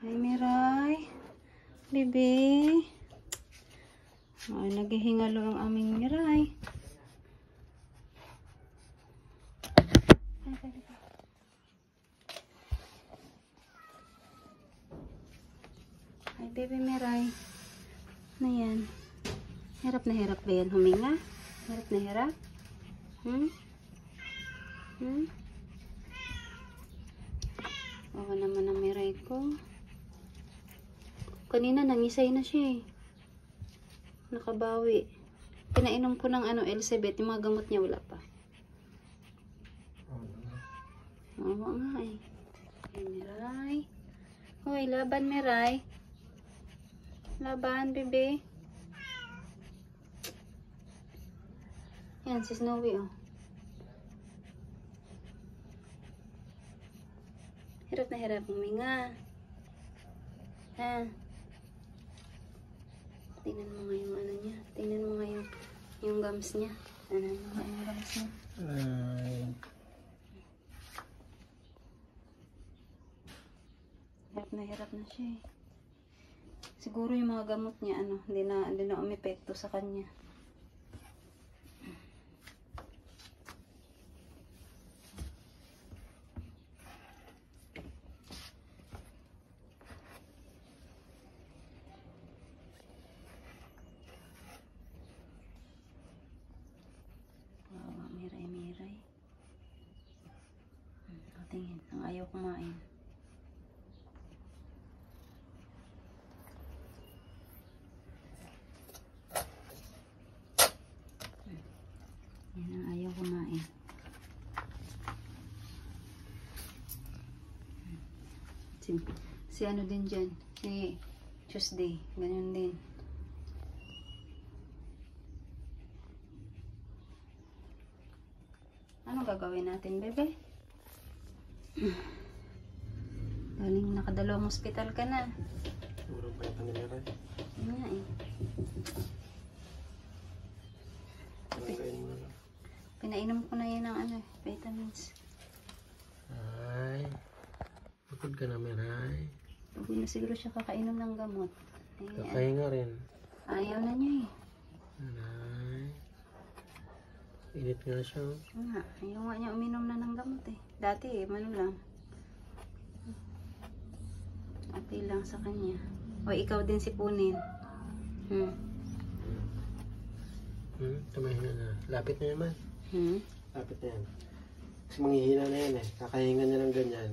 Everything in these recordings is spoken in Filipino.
Ay, Miray. Bebe. Ay, naghihingalo ang aming Miray. Ay, bebe Miray. Ano yan? Hirap na hirap ba yan huminga? Hirap na hirap? Oo naman ang Miray ko. Kanina nangisay na siya eh. Nakabawi. Pinainom ko ng Elizabeth. Yung mga gamot niya wala pa. Oo nga eh. Ay, Miray. Hoy, laban Miray. Laban, bebe. Yan, si Snowy oh. Hirap na hirap huminga. Ha? Tingnan mo nga yung niya. Tingnan mo nga yung gums niya. Tingnan mo nga yung gums niya. Hirap na siya eh. Siguro yung mga gamot niya, hindi na umepekto sa kanya. Miray. Tingin, ang ayaw kumain. Yan ang ayaw kumain. Si ano din dyan, si Tuesday, ganyan din. Ano gagawin natin, bebe? Galing nakadalawang hospital ka na. Murang pa yung nila rin. Ano nga eh. Pinainom ko na yun ng vitamins. Ay, pagod ka na, Miray. Pagod na siguro siya kakainom ng gamot. Kakahinga rin. Ayaw na niya eh. Ay, init nga siya. Ayaw nga niya uminom na ng gamot eh. Dati eh, lang. Okay lang sa kanya. O ikaw din sipunin. Tumahinga na. Lapit na naman. Lapit na yan. Kasi manghihina na yan eh. Kakahinga niya ng ganyan.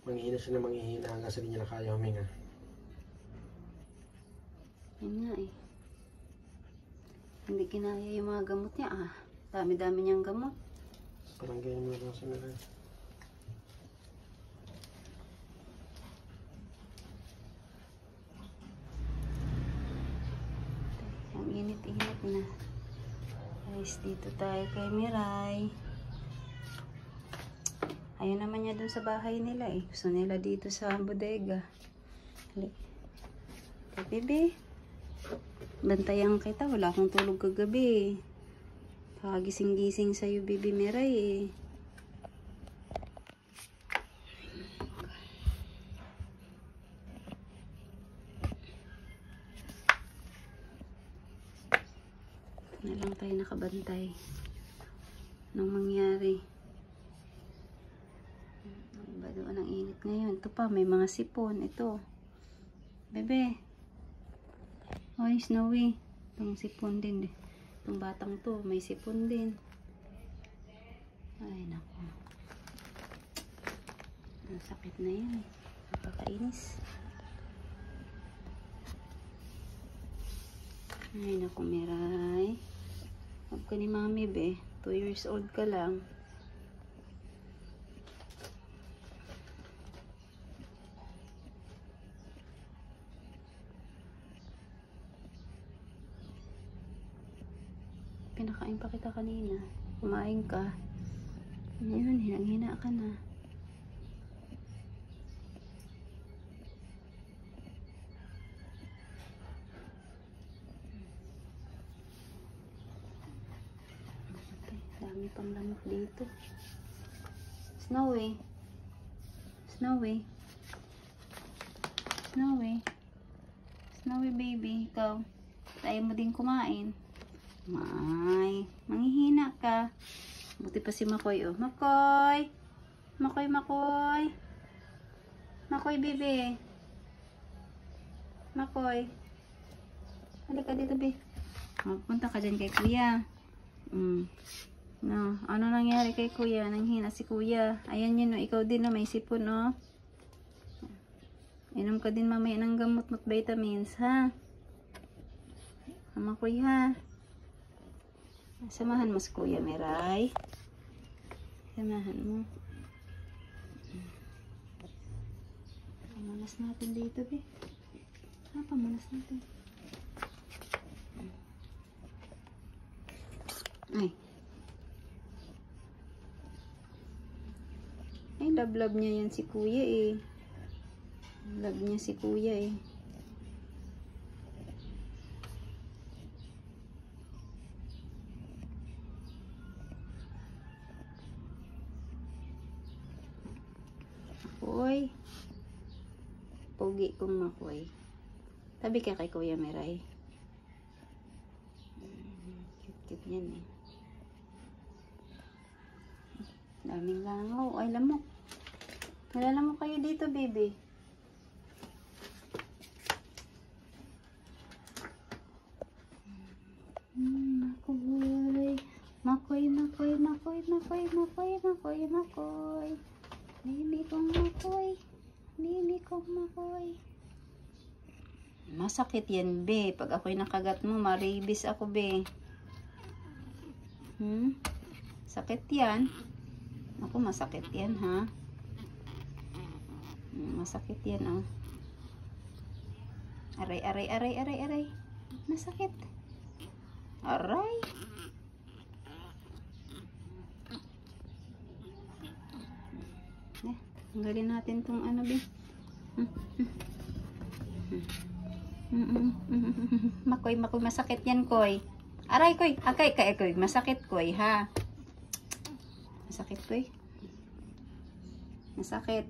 Manghihina siya na manghihina hanggang sa di niya na kaya huminga. Yan nga eh. Hindi kinaya yung mga gamot niya ah. Dami-dami niyang gamot. Parang ganyan mo lang sa Miray. Ang init-init na. Guys, dito tayo kay Miray. Ayaw naman niya dun sa bahay nila eh. Gusto nila dito sa bodega. Kay bebe. Bantayan kita. Wala akong tulog kagabi eh. Kagising-gising sa'yo, Bibi Miray eh. Na lang tayo nakabantay nung mangyari. Iba doon ang init ngayon. Ito pa, may mga sipon. Ito. Bebe. Hoy, Snowy. Itong sipon din eh. Itong batang to, may sipon din. Ay, naku. Ang sakit na yan eh. Nakakainis. Ay, naku, Miray. Huwag ka ni mami, be. 2 years old ka lang. Pinakain pa kita kanina. Kumain ka. Ngayon, hinang-hina ka na. Dami pang lamok dito. Snowy. Snowy. Snowy. Snowy baby, ikaw. Tayo mo din kumain. May, manghihina ka. Buti pa si Makoy, oh. Makoy! Makoy, Makoy! Makoy, baby. Makoy. Halika dito, baby. Punta ka dyan kay kuya. No, ano nangyari kay kuya? Nanghina si kuya. Ayan yun, no. Ikaw din, no. May sipon, no. Inom ka din mamaya ng gamot at vitamins, ha? Makoy, ha? Samahan mo si Kuya Miray. Samahan mo. Pamunas natin dito, be. Pamunas natin. Ay. Ay, love niya yan si Kuya, eh. Love niya si Kuya, eh. Makoy. Pogi kong Makoy. Tabi ka kay Kuya Miray. Cute yan, eh. Daming langaw. Ay, lamok. Nalalamok kayo dito, baby. Makoy. Makoy, Makoy, Makoy, Makoy, Makoy, Makoy, Makoy. Baby kong Makoy. Baby kong Makoy. Masakit yan, be. Pag ako'y nakagat mo, maribis ako, be. Sakit yan. Ako, masakit yan, ha? Masakit yan, oh. Aray, aray, aray, aray, aray. Masakit. Aray. Tanggalin natin tong ano, be. Makoy, Makoy, masakit yan, Koy. Aray, Koy. Akay, Koy. Masakit, Koy, ha? Masakit, Koy. Masakit.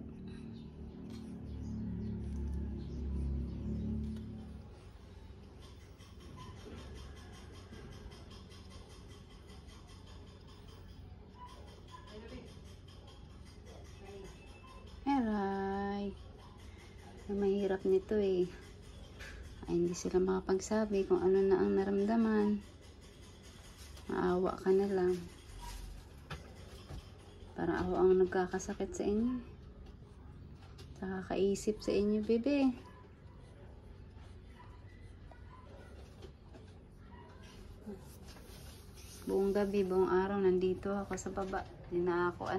Aray. Mahirap nito, eh. Ay, hindi sila makapagsabi kung ano na ang naramdaman. Maawa ka na lang. Parang ako ang nagkakasakit sa inyo. Nakakaisip sa inyo, bebe. Buong gabi, buong araw, nandito ako sa baba. Hindi na ako,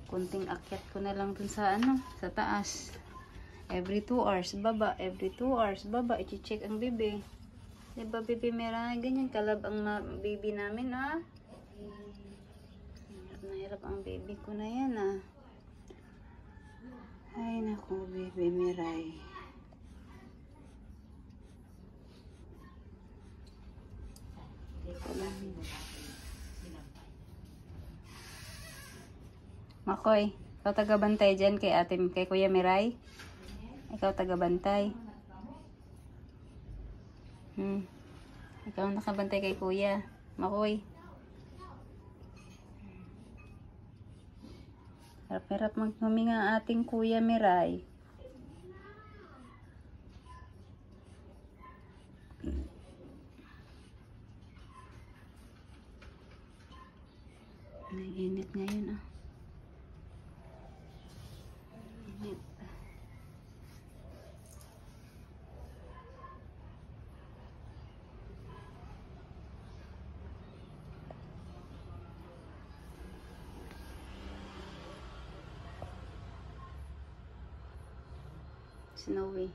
kunting akyat ko na lang dun sa, sa taas. Every 2 hours, baba. Every 2 hours, baba. I-check ang bebe. Diba, bebe, meron ganyan. Kalab ang baby namin, ha? Hirap na hirap ang baby ko na yan, ha? Ay, naku, bebe, Miray. Makoy, ikaw taga-bantay dyan kay kay Kuya Miray? Ikaw taga-bantay. Ikaw nakabantay kay Kuya. Makoy. Harap-harap maghuminga ang ating Kuya Miray. Nag-init ngayon, ah. Init. Snowy.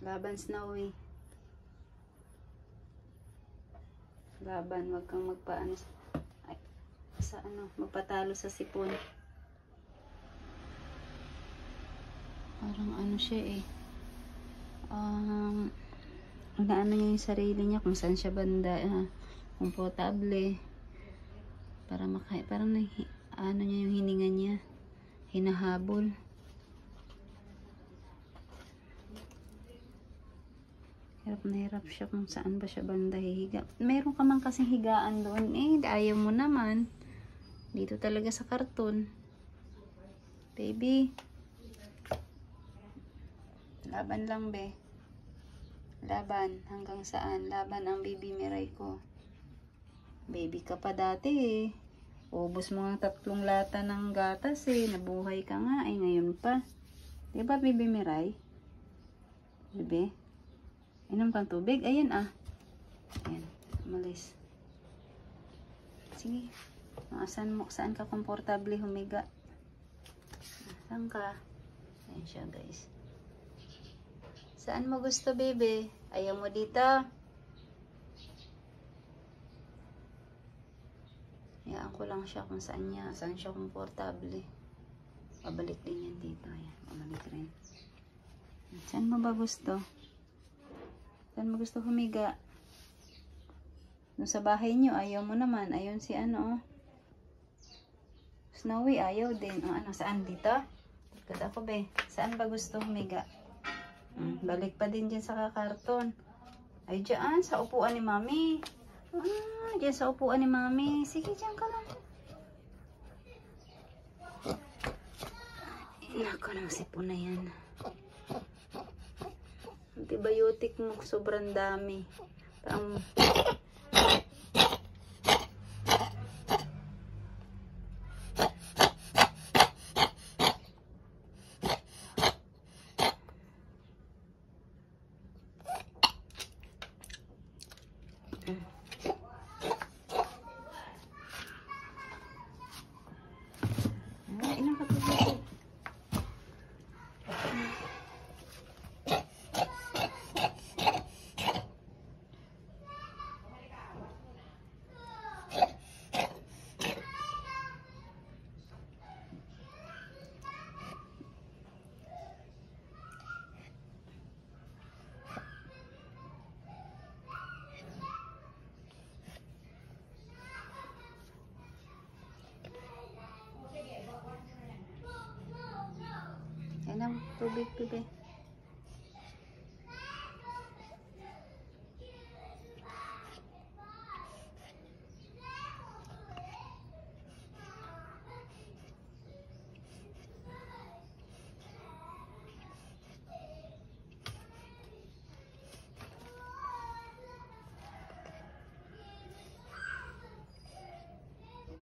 Laban, Snowy. Laban, wag kang magpaano sa magpatalo sa sipon. Parang siya, eh. Ano niya yung sarili niya, kung saan siya banda, komportable. Para parang niya yung hininga niya. Hinahabol. Hirap na hirap siya kung saan ba siya banda hihiga. Meron ka man kasing higaan doon. Ayaw mo naman. Dito talaga sa karton. Baby. Laban lang, be. Laban. Hanggang saan? Laban ang baby Miray ko. Baby ka pa dati eh. Ubos mo ang 3 lata ng gatas eh. Nabuhay ka nga eh. Ngayon pa. Diba, baby Miray? Bebe? Inom kang tubig? Ayan ah. Ayan. Umalis. Sige. Saan ka komportable humiga? Saan ka? Ayan siya guys. Saan mo gusto, bebe? Ayaw mo dito? Hayaan ko lang siya kung saan siya komportable. Pabalik din yan dito. Ayan. Pabalik rin. Saan mo ba gusto? Saan mo gusto humiga? Doon sa bahay nyo, ayaw mo naman. Ayun si ano, oh. Snowy, ayaw din. Ano, saan dito? Ikot ako, be. Saan ba gusto humiga? Balik pa din dyan sa kakarton. Ay, dyan, sa upuan ni mami. Dyan sa upuan ni mami. Sige, dyan ka lang. Nako, ng sipon na yan. Antibiotic mo, sobrang dami. Parang ilang katulad. Yan ang tubig, bebe.